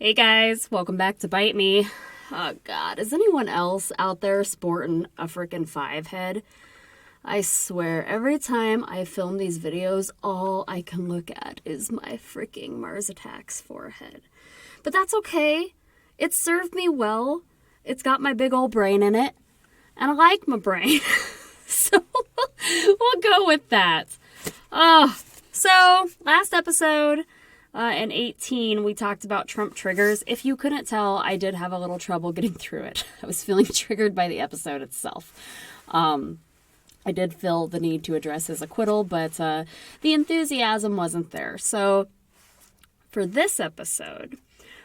Hey guys, welcome back to Bite Me. Oh god, is anyone else out there sporting a freaking 5 head? I swear, every time I film these videos, all I can look at is my freaking Mars Attacks forehead. But that's okay. It served me well. It's got my big old brain in it. And I like my brain. So we'll go with that. So last episode... in 18, we talked about Trump triggers. If you couldn't tell, I did have a little trouble getting through it. I was feeling triggered by the episode itself. I did feel the need to address his acquittal, but the enthusiasm wasn't there. So for this episode,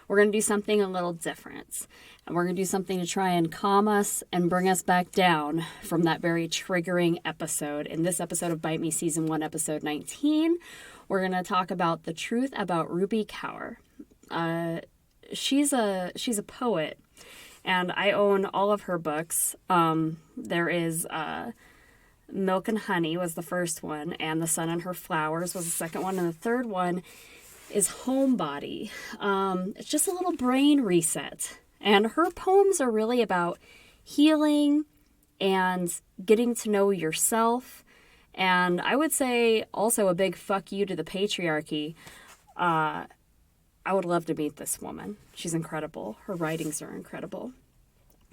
we're going to do something a little different. And we're going to do something to try and calm us and bring us back down from that very triggering episode. In this episode of Bite Me Season 1, Episode 19, we're going to talk about the truth about Rupi Kaur. She's a poet, and I own all of her books. There is Milk and Honey was the first one, and The Sun and Her Flowers was the second one, and the third one is Homebody. It's just a little brain reset. And her poems are really about healing and getting to know yourself. And I would say also a big fuck you to the patriarchy. I would love to meet this woman. She's incredible. Her writings are incredible.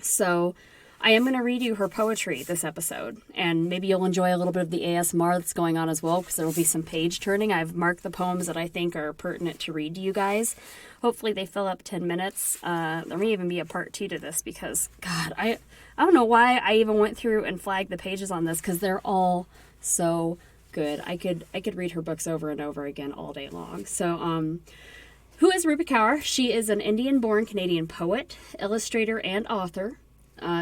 So I am going to read you her poetry this episode. And maybe you'll enjoy a little bit of the ASMR that's going on as well, because there will be some page turning. I've marked the poems that I think are pertinent to read to you guys. Hopefully they fill up 10 minutes. There may even be a part 2 to this because, God, I don't know why I even went through and flagged the pages on this, because they're all so good. I could read her books over and over again all day long. So, who is Rupi Kaur? She is an Indian-born Canadian poet, illustrator, and author.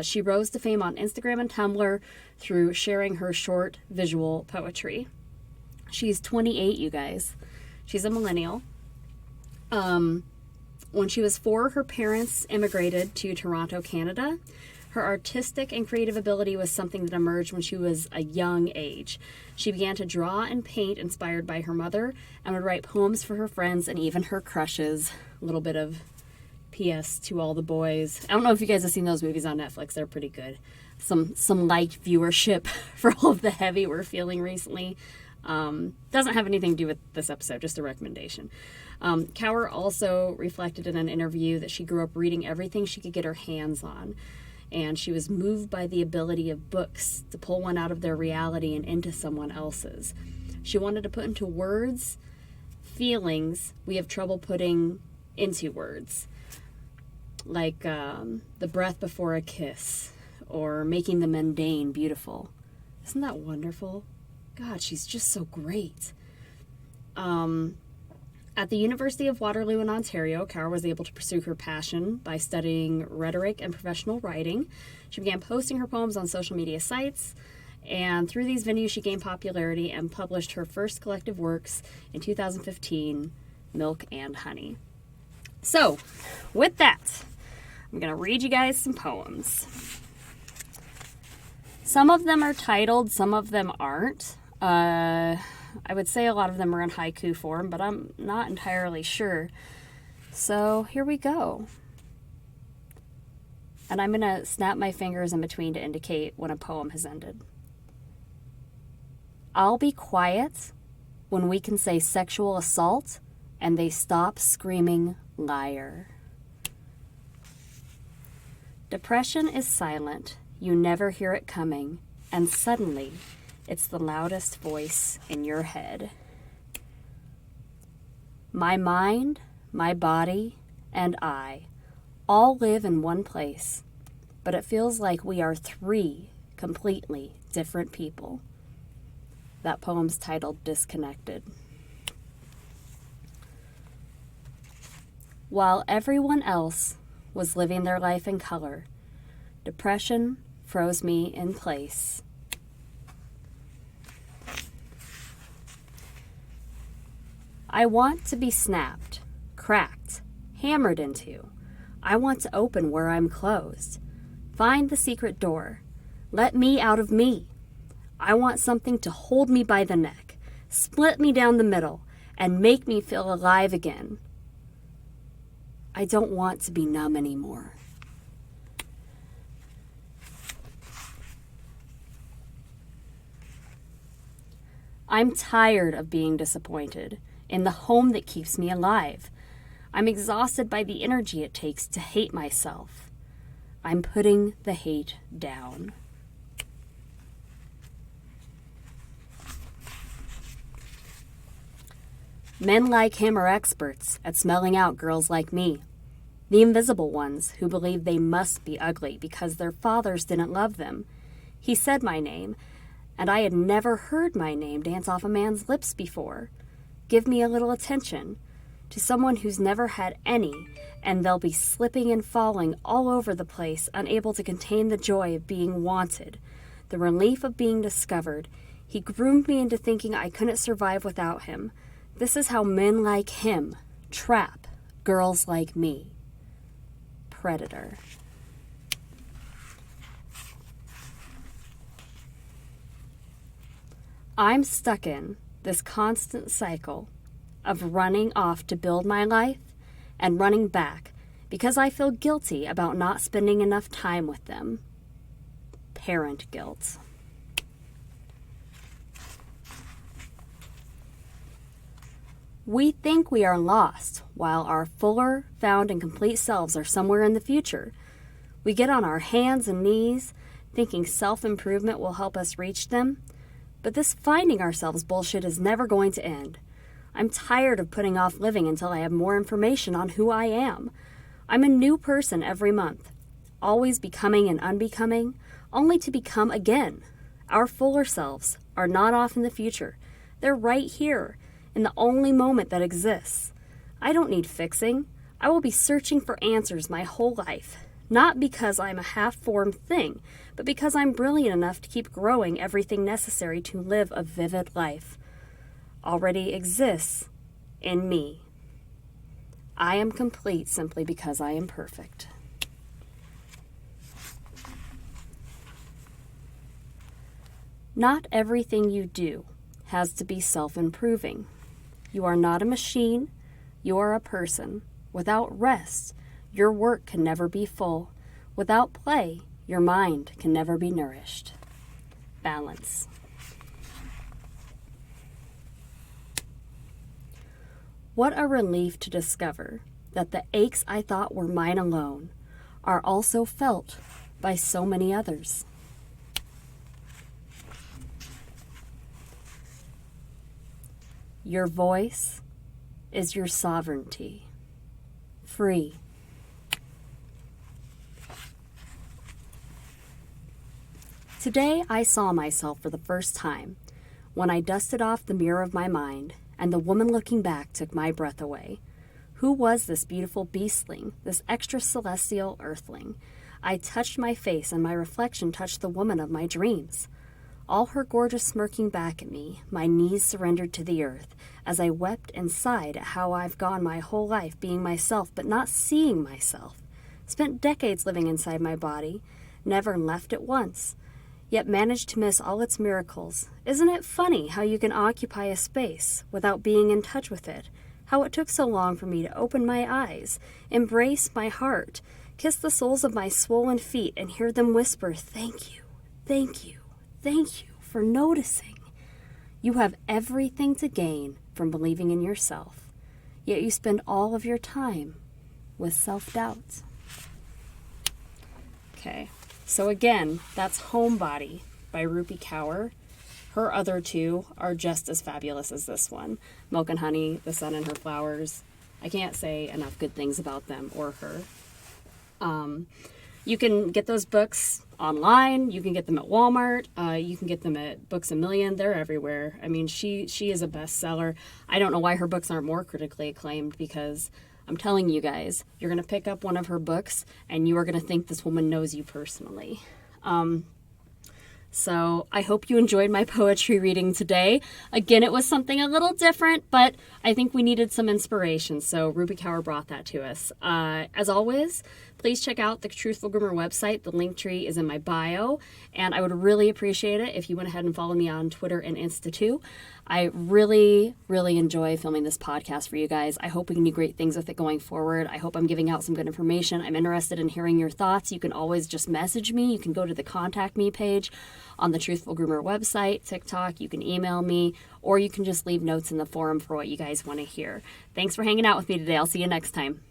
She rose to fame on Instagram and Tumblr through sharing her short visual poetry. She's 28, you guys. She's a millennial. When she was 4, her parents immigrated to Toronto, Canada. Her artistic and creative ability was something that emerged when she was a young age. She began to draw and paint inspired by her mother and would write poems for her friends and even her crushes. A little bit of PS to all the boys. I don't know if you guys have seen those movies on Netflix. They're pretty good. Some light viewership for all of the heavy we're feeling recently. Doesn't have anything to do with this episode, just a recommendation. Kaur also reflected in an interview that she grew up reading everything she could get her hands on. And she was moved by the ability of books to pull one out of their reality and into someone else's. She wanted to put into words feelings we have trouble putting into words. Like the breath before a kiss, or making the mundane beautiful. Isn't that wonderful? God, she's just so great. At the University of Waterloo in Ontario, Kaur was able to pursue her passion by studying rhetoric and professional writing. She began posting her poems on social media sites, and through these venues she gained popularity and published her first collective works in 2015, Milk and Honey. So, with that, I'm going to read you guys some poems. Some of them are titled, some of them aren't. I would say a lot of them are in haiku form, but I'm not entirely sure. So here we go. And I'm going to snap my fingers in between to indicate when a poem has ended. I'll be quiet when we can say sexual assault and they stop screaming liar. Depression is silent. You never hear it coming, and suddenly it's the loudest voice in your head. My mind, my body, and I all live in one place, but it feels like we are 3 completely different people. That poem's titled Disconnected. While everyone else was living their life in color, depression froze me in place. I want to be snapped, cracked, hammered into. I want to open where I'm closed. Find the secret door. Let me out of me. I want something to hold me by the neck, split me down the middle, and make me feel alive again. I don't want to be numb anymore. I'm tired of being disappointed in the home that keeps me alive. I'm exhausted by the energy it takes to hate myself. I'm putting the hate down. Men like him are experts at smelling out girls like me, the invisible ones who believe they must be ugly because their fathers didn't love them. He said my name, and I had never heard my name dance off a man's lips before. Give me a little attention to someone who's never had any, and they'll be slipping and falling all over the place, unable to contain the joy of being wanted, the relief of being discovered. He groomed me into thinking I couldn't survive without him. This is how men like him trap girls like me. Predator. I'm stuck in this constant cycle of running off to build my life and running back because I feel guilty about not spending enough time with them. Parent guilt. We think we are lost while our fuller, found, and complete selves are somewhere in the future. We get on our hands and knees thinking self-improvement will help us reach them. But this finding ourselves bullshit is never going to end. I'm tired of putting off living until I have more information on who I am. I'm a new person every month, always becoming and unbecoming, only to become again. Our fuller selves are not off in the future. They're right here, in the only moment that exists. I don't need fixing. I will be searching for answers my whole life, not because I'm a half-formed thing, but because I'm brilliant enough to keep growing everything necessary to live a vivid life. Already exists in me. I am complete simply because I am perfect. Not everything you do has to be self-improving. You are not a machine. You are a person. Without rest, your work can never be full. Without play, your mind can never be nourished. Balance. What a relief to discover that the aches I thought were mine alone are also felt by so many others. Your voice is your sovereignty. Free. Today I saw myself for the first time when I dusted off the mirror of my mind and the woman looking back took my breath away. Who was this beautiful beastling, this extra celestial earthling? I touched my face and my reflection touched the woman of my dreams. All her gorgeous smirking back at me, my knees surrendered to the earth as I wept and sighed at how I've gone my whole life being myself but not seeing myself. Spent decades living inside my body, never left it once, yet managed to miss all its miracles. Isn't it funny how you can occupy a space without being in touch with it? How it took so long for me to open my eyes, embrace my heart, kiss the soles of my swollen feet and hear them whisper, "Thank you, thank you. Thank you for noticing." You have everything to gain from believing in yourself, yet you spend all of your time with self-doubt. Okay, so again, that's Homebody by Rupi Kaur. Her other two are just as fabulous as this one. Milk and Honey, The Sun and Her Flowers. I can't say enough good things about them or her. You can get those books online. You can get them at Walmart. You can get them at Books A Million. They're everywhere. I mean, she is a bestseller. I don't know why her books aren't more critically acclaimed, because I'm telling you guys, you're going to pick up one of her books and you are going to think this woman knows you personally. So I hope you enjoyed my poetry reading today. Again, it was something a little different, but I think we needed some inspiration, so Rupi Kaur brought that to us. As always, please check out the Truthful Groomer website. The link tree is in my bio, and I would really appreciate it if you went ahead and followed me on Twitter and Insta too. I really, really enjoy filming this podcast for you guys. I hope we can do great things with it going forward. I hope I'm giving out some good information. I'm interested in hearing your thoughts. You can always just message me. You can go to the Contact Me page on the Truthful Groomer website, TikTok. You can email me, or you can just leave notes in the forum for what you guys want to hear. Thanks for hanging out with me today. I'll see you next time.